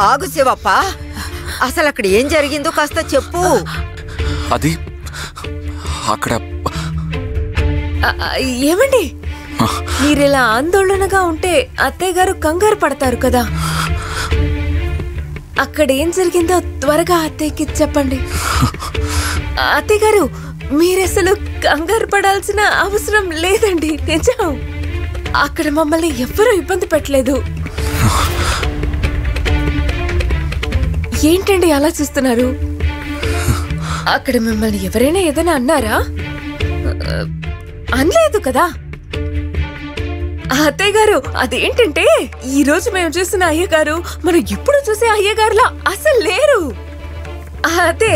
ఆగు శివప్ప, అసలు అక్కడ ఏం జరిగిందో కాస్త చెప్పు. అది అక్కడ ఏమండి, మీరిలా ఆందోళనగా ఉంటే అత్తయ్య గారు కంగారు పడతారు కదా. అక్కడ ఏం జరిగిందో త్వరగా అత్తయ్యకి చెప్పండి. అత్తయ్య గారు, మీరసలు కంగారు పడాల్సిన అవసరం లేదండి. నిజం, అక్కడ మమ్మల్ని ఎవ్వరూ ఇబ్బంది పెట్టలేదు. ఏంటండి అలా చూస్తున్నారు? అక్కడ మిమ్మల్ని ఎవరైనా ఏదైనా అన్నారా? అనలేదు కదా. అత్తయ్య గారు, అదేంటంటే ఈ రోజు మేము చూసిన అయ్యగారు మనం ఇప్పుడు చూసే అయ్యగారులా అసలు లేరు. అదే,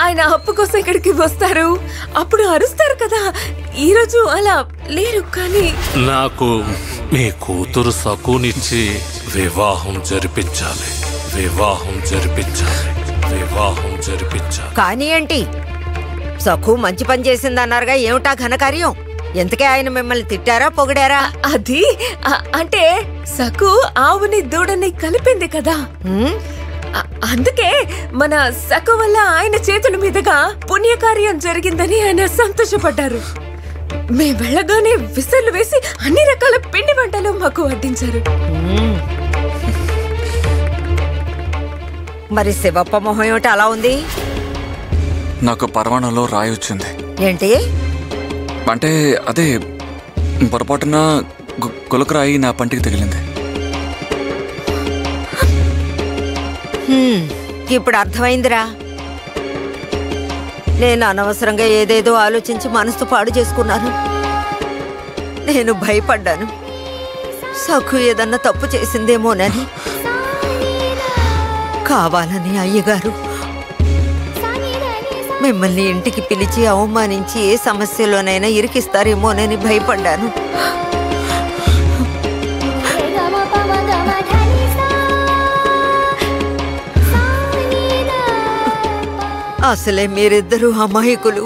ఆయన అప్పు కోసం ఇక్కడికి వస్తారు, అప్పుడు అరుస్తారు కదా. ఈ రోజు అలా లేరు. కానీ నాకు మీ కూతురు సకునిచ్చి వివాహం జరిపించాలి. కానీ ఏంటి, సఖు మంచి పని చేసిందన్నారుగా, ఏమిటా ఘనకార్యం? ఎంతకే ఆయన మిమ్మల్ని తిట్టారా పొగిడారా? అది అంటే సఖు ఆవుని దూడని కలిపింది కదా, అందుకే మన సఖు వల్ల ఆయన చేతుల మీదుగా పుణ్యకార్యం జరిగిందని ఆయన సంతోషపడ్డారు. మేము వెళ్ళగానే విసర్లు వేసి అన్ని రకాల పిండి వంటలు మాకు వడ్డించారు. మరి శివప్ప మొహం ఏమిటి అలా ఉంది? నాకు పరమాణంలో రాయి వచ్చింది. ఏంటి అంటే అదే పొరపాటున గులకరాయి నా పంటికి తగిలింది. ఇప్పుడు అర్థమైందిరా. నేను అనవసరంగా ఏదేదో ఆలోచించి మనసు పాడు చేసుకున్నాను. నేను భయపడ్డాను, సఖు ఏదన్నా తప్పు చేసిందేమోనని. కావాలని అయ్యగారు మిమ్మల్ని ఇంటికి పిలిచి అవమానించి ఏ సమస్యలోనైనా ఇరికిస్తారేమోనని భయపడ్డాను. అసలే మీరిద్దరూ అమాయకులు.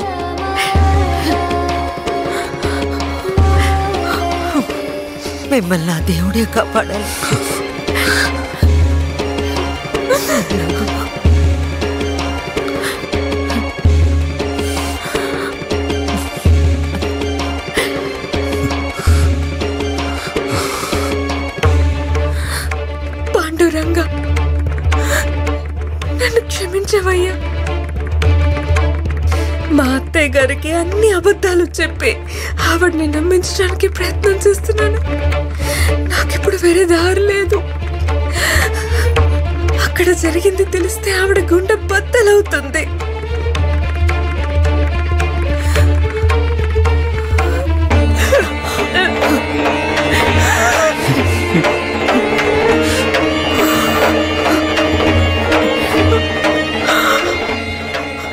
మిమ్మల్ని ఆ దేవుడే కాపాడాలి. పాండురంగా, నన్ను క్షమించవయ్యా. మా అత్తయ్య గారికి అన్ని అబద్ధాలు చెప్పి ఆవిడని నమ్మించడానికి ప్రయత్నం చేస్తున్నాను. నాకిప్పుడు వేరే దారి లేదు. అక్కడ జరిగింది తెలిస్తే ఆవిడ గుండె బద్దలవుతుంది.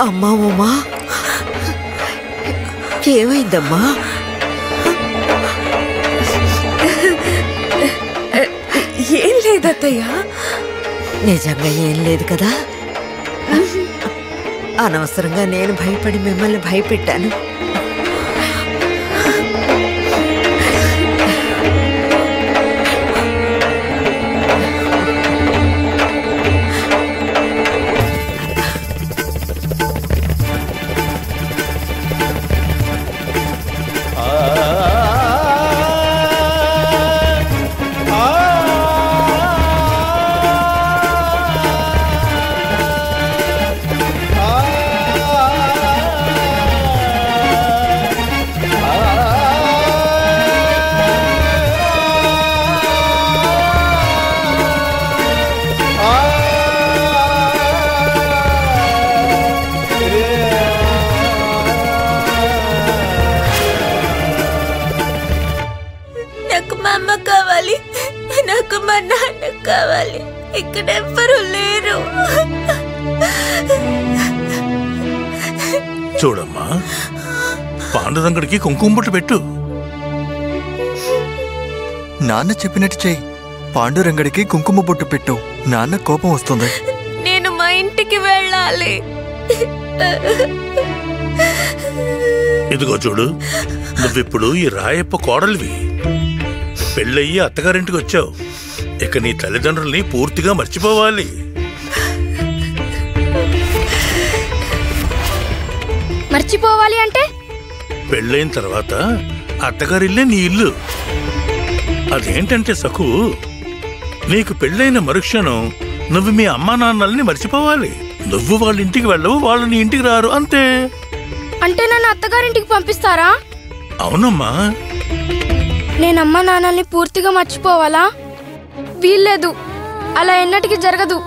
అమ్మా ఉమా, ఏమైందమ్మా? ఏం లేదత్తయ్య. నిజంగా ఏం లేదు కదా? అనవసరంగా నేను భయపడి మిమ్మల్ని భయపెట్టాను. నాకు మా నాన్న కావాలి. ఇక్కడ ఎవ్వరూ లేరు. చూడమ్మా, పాండురంగడికి కుంకుమ బొట్టు పెట్టు. నాన్న చెప్పినట్టు చెయ్యి. పాండురంగడికి కుంకుమ బొట్టు పెట్టు. నాన్న కోపం వస్తుంది. నేను మా ఇంటికి వెళ్ళాలి. ఇదిగో చూడు, నువ్విప్పుడు ఈ రాయప్ప కోడలివి. పెళ్ళయ్యి అత్తగారింటికి వచ్చావు. ఇక నీ తల్లిదండ్రుల్ని పూర్తిగా మర్చిపోవాలి. మర్చిపోవాలి అంటే? పెళ్ళైన తర్వాత అత్తగారిల్లే నీ ఇల్లు. అదేంటంటే సఖు, నీకు పెళ్ళైన మరుక్షణం నువ్వు మీ అమ్మా నాన్నల్ని మర్చిపోవాలి. నువ్వు వాళ్ళ ఇంటికి వెళ్ళవు, వాళ్ళు నీ ఇంటికి రారు, అంతే. అంటే నన్ను అత్తగారింటికి పంపిస్తారా? అవునమ్మా. నేను అమ్మా నాన్నల్ని పూర్తిగా మర్చిపోవాలా? వీల్లేదు, అలా ఎన్నటికీ జరగదు.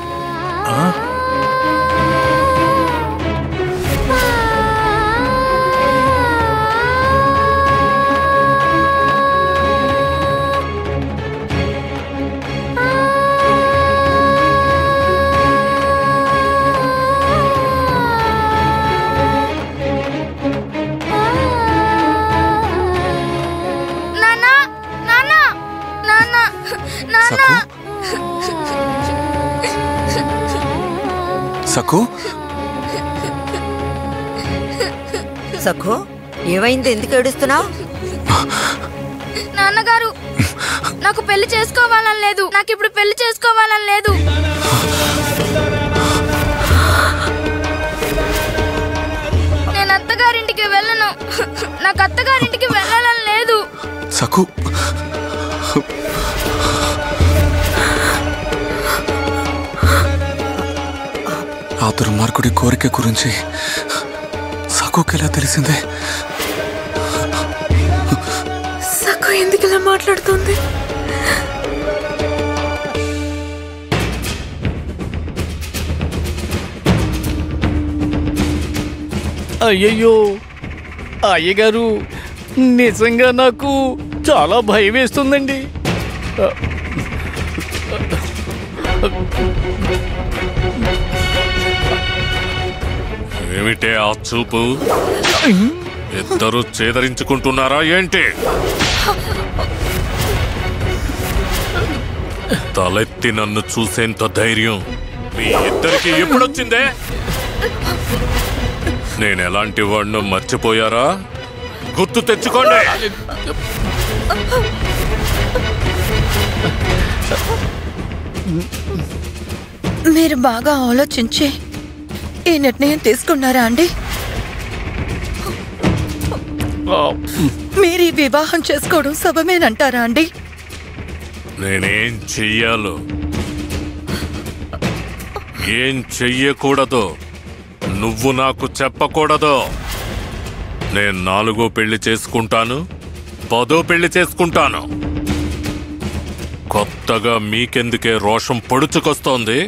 సఖు, సఖు, ఏమైంది? ఎందుకు ఏడుస్తున్నావు? నాన్నగారు, నాకు పెళ్లి చేసుకోవాలని లేదు. నాకు ఇప్పుడు పెళ్లి చేసుకోవాలని లేదు. నేను అత్తగారింటికి వెళ్ళను. నాకు అత్తగారింటికి వెళ్ళాలని లేదు. సఖు, ఆ దుర్మార్గుడి కోరిక గురించి సఖుకి ఎలా తెలిసిందే? సఖు ఎందుకు ఇలా మాట్లాడుతుంది? అయ్యయ్యో అయ్యగారు, నిజంగా నాకు చాలా భయం వేస్తుందండి. ఏమిటే ఆ చూపు? ఇద్దరు చేదరించుకుంటున్నారా ఏంటి? తలెత్తి నన్ను చూసేంత ధైర్యం మీ ఇద్దరికి ఎప్పుడొచ్చిందే? నేనెలాంటి వాడినో మర్చిపోయారా? గుర్తు తెచ్చుకోండి. మీరు బాగా ఆలోచించి ఈ నిర్ణయం తీసుకున్నారా అండి? మీరు ఈ వివాహం చేసుకోవడం శుభమేనంటారా అండి? నేనేం చెయ్యాలో, ఏం చెయ్యకూడదో నువ్వు నాకు చెప్పకూడదు. నేను 4వ పెళ్లి చేసుకుంటాను, 10వ పెళ్లి చేసుకుంటాను. కొత్తగా మీకెందుకే రోషం పొడుచుకొస్తోంది?